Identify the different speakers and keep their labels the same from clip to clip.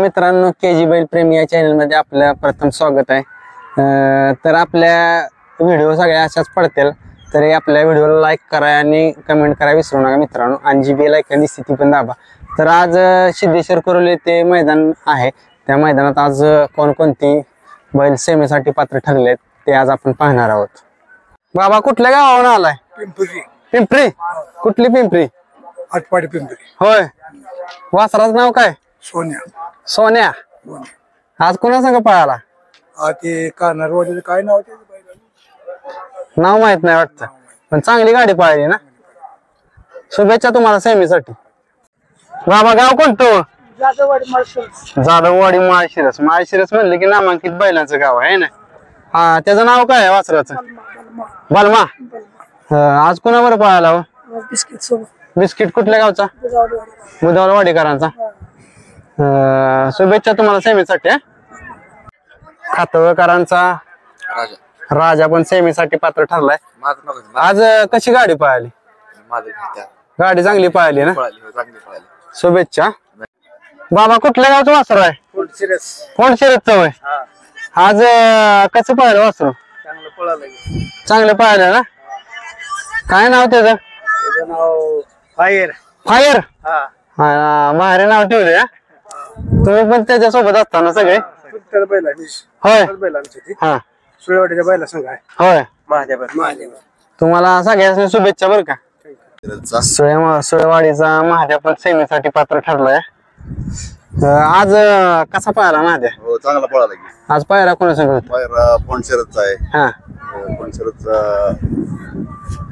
Speaker 1: मित्रांनो, केजी बैल प्रेमी या चॅनल मध्ये आपलं प्रथम स्वागत आहे। तर आपल्या व्हिडिओ सगळ्या अशाच पडतील, तरी आपल्या व्हिडिओला लाईक करा आणि कमेंट करा विसरू नका मित्रांनो, आणि जी बेल आयकॉन दिसते ती पण दाबा। तर आज सिद्धेश्वर कुरोली ते मैदान आहे, त्या मैदानात आज कोणकोणती बैल सेमीसाठी पात्र ठरलेत ते आज आपण पाहणार आहोत। बाबा कुठल्या गावावरून आलाय?
Speaker 2: पिंपरी।
Speaker 1: पिंपरी? कुठली पिंपरी?
Speaker 2: आटपाडी पिंपरी।
Speaker 1: होय, वासराचं नाव काय?
Speaker 2: सोन्या।
Speaker 1: सोन्या। आज कोणा संग पळाला?
Speaker 2: ते कार्नरवाडीचं काय नाव त्याचं बैलाचं?
Speaker 1: नाव माहित नाही वाटतं, पण चांगली गाडी पळाली ना। शुभेच्छा तुम्हाला सेमीसाठी। बाबा गाव कोणतं?
Speaker 2: जाधववाडी माळशिरस।
Speaker 1: जाधववाडी माळशिरस। माळशिरस म्हणले की नामांकित बैलांचं गाव आहे ना। हा, त्याचं नाव काय आहे वासराचं? बलमा। आज कोणावर पळाला हो?
Speaker 2: बिस्किट सोबत।
Speaker 1: बिस्किट कुठल्या गावचा? बुधवारवाडीकरांचा। शुभेच्छा तुम्हाला सेमीसाठी। खातवकरांचा राजा पण सेमीसाठी पात्र ठरलाय। आज कशी गाडी पळाली? गाडी चांगली पळाली ना। शुभेच्छा। बाबा कुठल्या गावचं वासरू आहे? फोंडशिरसचं होय। आज कसं पळालं वासरू? चांगलं पळालं ना। काय नाव त्याचं?
Speaker 2: फायर।
Speaker 1: फायर? भारी नाव ठेवले। तुम्ही पण त्याच्यासोबत असताना सगळे? होय। हा,
Speaker 2: सुळेवाडीच्या बैला संघ आहे।
Speaker 1: होय।
Speaker 2: महादेव।
Speaker 1: तुम्हाला सगळ्यांनी शुभेच्छा बरं का। सुळेवाडीचा महादेव पण सेमीसाठी पात्र ठरलाय। आज कसा पळाला महादेव?
Speaker 3: हो, चांगला पळाला की।
Speaker 1: आज पायरा कोणा संग होता?
Speaker 3: पायरा फोंडशिरसचा आहे।
Speaker 1: हा,
Speaker 3: फोंडशिरसचा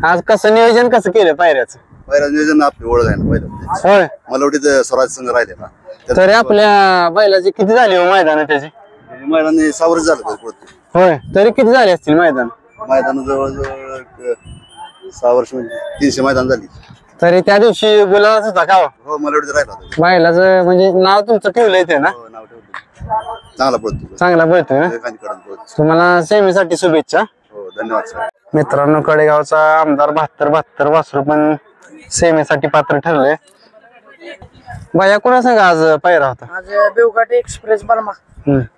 Speaker 1: आज कसं नियोजन कसं केलं पायऱ्याचं?
Speaker 3: पायरा नियोजन आपली ओळख आहे ना पहिलं।
Speaker 1: होय।
Speaker 3: मलवडीत स्वराज संघ राहिले ना,
Speaker 1: तरी आपल्या बैलाची किती झाली हो मैदान त्याची?
Speaker 3: मैदान 6 वर्ष झालं पुढे।
Speaker 1: होय, तरी किती झाले असतील मैदान?
Speaker 3: मैदान जवळजवळ 6 वर्ष म्हणजे 300 मैदान झाली।
Speaker 1: तरी त्या दिवशी गुलाबच होता का?
Speaker 3: हो, मलवडीत राहिला होता।
Speaker 1: बैलाचं म्हणजे नाव तुमचं ठेवलंय ते ना?
Speaker 3: हो, नाव ठेवलं। चांगला पळतो,
Speaker 1: चांगला पळतोय ना। तुम्हाला सेमीसाठी शुभेच्छा।
Speaker 3: हो, धन्यवाद सर।
Speaker 1: मित्रांनो, कडेगावचा आमदार 72 वासरू पण सेमीसाठी पात्र ठरले। बाया कोणा सांग आज पायरा होता?
Speaker 2: आज बेवघाट एक्सप्रेस बलमा।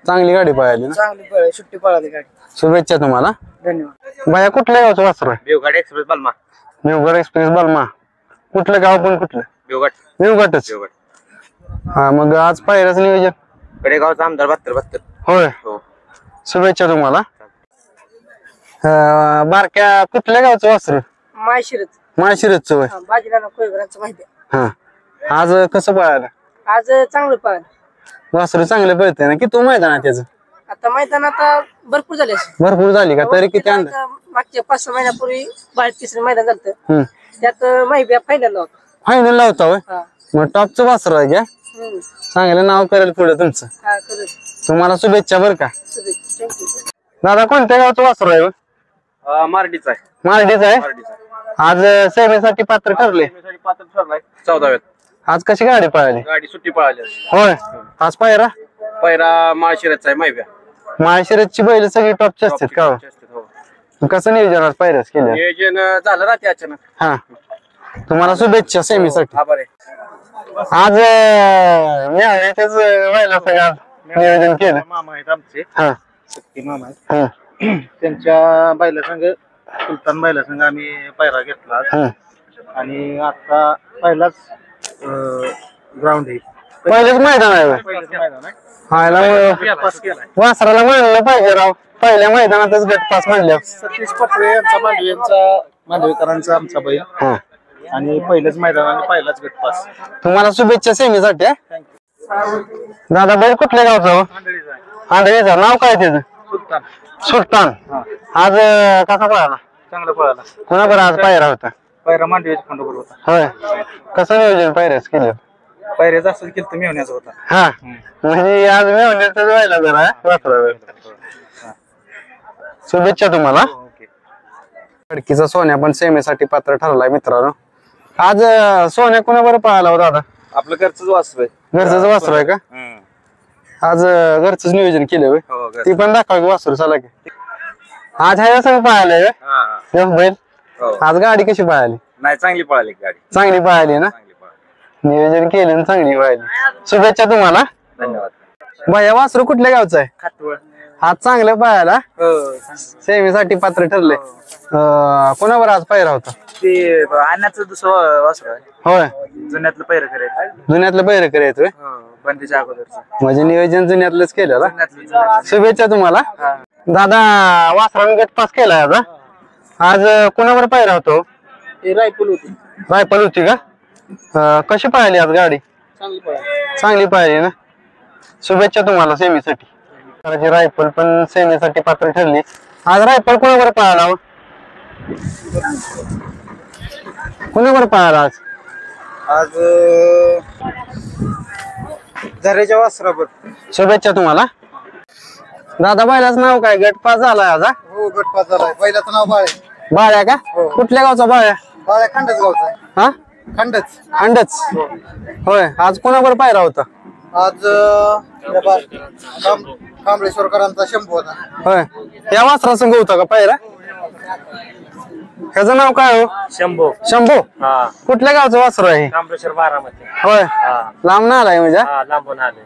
Speaker 1: चांगली गाडी पळाली ना।
Speaker 2: चांगली पळ सुट्टी पळाली गाडी।
Speaker 1: शुभेच्छा तुम्हाला।
Speaker 2: धन्यवाद।
Speaker 1: बाया कुठल्या गावचं वासरू आहे?
Speaker 2: बेवघाट एक्सप्रेस बलमा।
Speaker 1: देवगड एक्सप्रेस बलमा। कुठलं गाव पण कुठलं?
Speaker 2: बेवघाट।
Speaker 1: देवगडच। हा, मग आज पायऱ्याचं नियोजन?
Speaker 2: कडेगावचा आमदार 72।
Speaker 1: होय।
Speaker 2: हो,
Speaker 1: शुभेच्छा तुम्हाला। बारक्या कुठल्या गावचं वासरू?
Speaker 2: माळशिरस।
Speaker 1: माळशिरसचं होय।
Speaker 2: बाजीराव कोळीकरांचं माहिती आहे।
Speaker 1: हा, आज कसं पळालं?
Speaker 2: आज चांगलं पळ।
Speaker 1: वासरू चांगलं पळते ना। किती मैदान आहे त्याचं?
Speaker 2: आता मैदानात भरपूर झाले।
Speaker 1: भरपूर झाली का? तरी किती अंदाज?
Speaker 2: मागच्या 5-6 महिन्यापूर्वी 23रं मैदान झालं, त्यात माहिती फायनल होता।
Speaker 1: फायनल लावता होय?
Speaker 2: हा।
Speaker 1: मग टॉपचं वासरू आहे का? चांगलं नाव करेल पुढे तुमचं।
Speaker 2: हा, करू।
Speaker 1: तुम्हाला शुभेच्छा बरं का।
Speaker 2: थँक्यू।
Speaker 1: दादा कोणत्या गावचं वासरू आहे?
Speaker 2: मार्डीचा आहे।
Speaker 1: मार्डीचं आहे। आज सेमीसाठी पात्र ठरले।
Speaker 2: पात्र ठरलाय 14व्यात।
Speaker 1: आज कशी गाडी पळाली?
Speaker 2: गाडी सुट्टी पळाली।
Speaker 1: होय। आज पायरा?
Speaker 2: पैरा माळशिरसचा आहे माहिती आहे।
Speaker 1: माळशिरसची बैल सगळी टॉपची असतात का?
Speaker 2: हो।
Speaker 1: कसं नियोजन आज पायऱ्याच केलं?
Speaker 2: नियोजन झालं रात्री अचानक।
Speaker 1: हा, तुम्हाला शुभेच्छा सेमीसाठी।
Speaker 2: आभार आहे।
Speaker 1: आज त्याच बैला सगळं नियोजन केलं।
Speaker 2: मामा आहेत आमचे,
Speaker 1: हा,
Speaker 2: शक्ती मामा आहेत। त्यांच्या बैला संघ सुलतान बैला संघ आम्ही पायरा घेतला, आणि आता पहिलाच ग्राउंड आहे।
Speaker 1: पहिलेच मैदान आहे होय?
Speaker 2: पहिलंच मैदान आहे।
Speaker 1: पास केलाय। वासराला म्हणलं पाहिजे राव, पहिल्या मैदानातच गट पास म्हणल्या।
Speaker 2: सतीश पटरे यांचा मांडवेकरांचा आमचा बैल, आणि पहिलेच मैदान आणि पहिलाच गट पास।
Speaker 1: तुम्हाला शुभेच्छा सेमीसाठी। दादा बैल कुठल्या गावचा हो? आंधळीचा। नाव काय त्याचं?
Speaker 2: सुलतान।
Speaker 1: सुलतान। आज कसा पळाला?
Speaker 2: चांगला पळाला।
Speaker 1: कोणाबरोबर आज पायरा होता?
Speaker 2: पायरा मांडवेच्या खंडोबर होता।
Speaker 1: होय। कसं नियोजन पायऱ्याच केलं?
Speaker 2: पायऱ्याचा असं केलं तर मेवण्याचा होता।
Speaker 1: हा, म्हणजे आज मेवण्याच व्हायला जरा वासरा। शुभेच्छा तुम्हाला। खडकीचा सोन्या पण सेमीसाठी पात्र ठरलाय मित्रांनो। आज सोन्या कोणाबरोबर पळाला हो दादा?
Speaker 2: आपलं घरचंच वासरू आहे।
Speaker 1: घरचंच वासरू आहे का? आज घरचंच नियोजन केलं होय? ती पण दाखवा की वासरू चला की। आज ह्या सगळं पळालंय बैल? आज गाडी कशी पळाली?
Speaker 2: नाही, चांगली पळाली गाडी।
Speaker 1: चांगली पळाली ना। नियोजन केलं चांगली पळाली। शुभेच्छा तुम्हाला।
Speaker 2: धन्यवाद।
Speaker 1: भैया वासरू कुठल्या गावचं आहे?
Speaker 2: खातवळ.
Speaker 1: आज चांगलं पाहायला सेमीसाठी पात्र ठरले. कोणावर आज पायरा होता?
Speaker 2: ते आणण्याचं दुसरं वासर आहे.
Speaker 1: होय,
Speaker 2: जुन्यातलं पैर करायचं.
Speaker 1: जुन्यातलं बैरकर येतोय
Speaker 2: बंदीच्या अगोदरचं.
Speaker 1: म्हणजे नियोजन जुन्यातलंच केलेलं.
Speaker 2: जुन्यातलं.
Speaker 1: शुभेच्छा तुम्हाला दादा. वासराने गट पास केलाय आता. आज कोणावर पायरा होतो?
Speaker 2: ते रायफल होती.
Speaker 1: रायफल होती का? कशी पाहिली आज गाडी?
Speaker 2: चांगली पळाली.
Speaker 1: चांगली पाहिली ना. शुभेच्छा तुम्हाला सेमीसाठी. रायफल पण सेमीसाठी पात्र ठरली. आज रायफल कोणावर पळाला? कोणावर पळाला आज?
Speaker 2: आज झऱ्याच्या वासरावर.
Speaker 1: शुभेच्छा तुम्हाला दादा. बायलाच नाव काय? गट पास झालाय आज?
Speaker 2: हो गटपास झालाय. पहिल्याचं नाव बाळे.
Speaker 1: बाळ्या का? कुठल्या गावचा बाळ्या?
Speaker 2: बाळे खंडच गावचा आहे.
Speaker 1: हा,
Speaker 2: खंडच.
Speaker 1: अंडच. होय, आज कोणावर पायरा होता?
Speaker 2: आज कांबळेश्वरकरांचा शंभू होता.
Speaker 1: होय, या वासरा संघ होता का पायरा? ह्याचं नाव काय हो?
Speaker 2: शंभू.
Speaker 1: शंभू. कुठल्या गावचं वासरू आहे?
Speaker 2: कांबळेश्वर बारामती.
Speaker 1: होय, लांब ना आलाय म्हणजे.
Speaker 2: लांबून आले.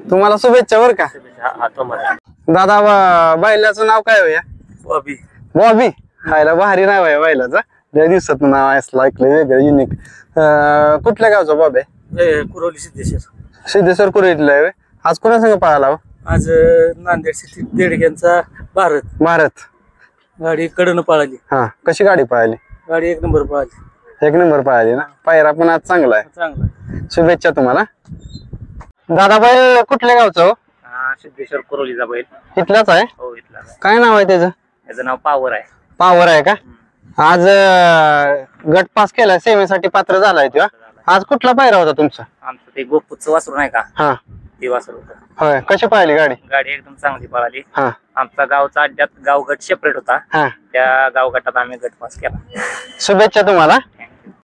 Speaker 1: तुम्हाला शुभेच्छा बर का दादा. बैलाचं नाव काय हो या?
Speaker 2: बॉबी.
Speaker 1: बॉबी. खायला भारी नाव आहे बैलाचं. लय दिवसात नाव असलं ऐकलं, वेगळं युनिक. कुठल्या गावचं बॉबी?
Speaker 2: कुरोली सिद्धेश्वर.
Speaker 1: सिद्धेश्वर कुरेतला आहे. आज कोणा संघ पळाला हो?
Speaker 2: आज नांदेड सिटी देडग्यांचा भारत.
Speaker 1: भारत.
Speaker 2: गाडी कडनं पळाली.
Speaker 1: हा, कशी गाडी पळाली?
Speaker 2: गाडी 1 नंबर पळाली.
Speaker 1: 1 नंबर पळाली ना. पायरा पण आज चांगला आहे.
Speaker 2: चांगला.
Speaker 1: शुभेच्छा तुम्हाला दादा. बैल कुठल्या गावचं हो?
Speaker 2: सिद्धेश्वर कुरोलीचा बैल.
Speaker 1: इथलाच आहे.
Speaker 2: हो इथला.
Speaker 1: काय नाव आहे त्याचं?
Speaker 2: त्याचं नाव पावर आहे.
Speaker 1: पावर आहे का? आज गट पास केलाय, सेमीसाठी पात्र झालाय तो. आज कुठला पायरा होता तुमचा?
Speaker 2: आमचं ते गोपूचं वासरू नाही का?
Speaker 1: हा,
Speaker 2: ते वासरू होतं.
Speaker 1: होय. कशी पाहिली गाडी?
Speaker 2: गाडी एकदम चांगली पळाली.
Speaker 1: हा,
Speaker 2: आमचा गावचा अड्ड्यात गाव गट सेपरेट होता.
Speaker 1: हा.
Speaker 2: त्या गाव गटात आम्ही गट पास केला.
Speaker 1: शुभेच्छा तुम्हाला.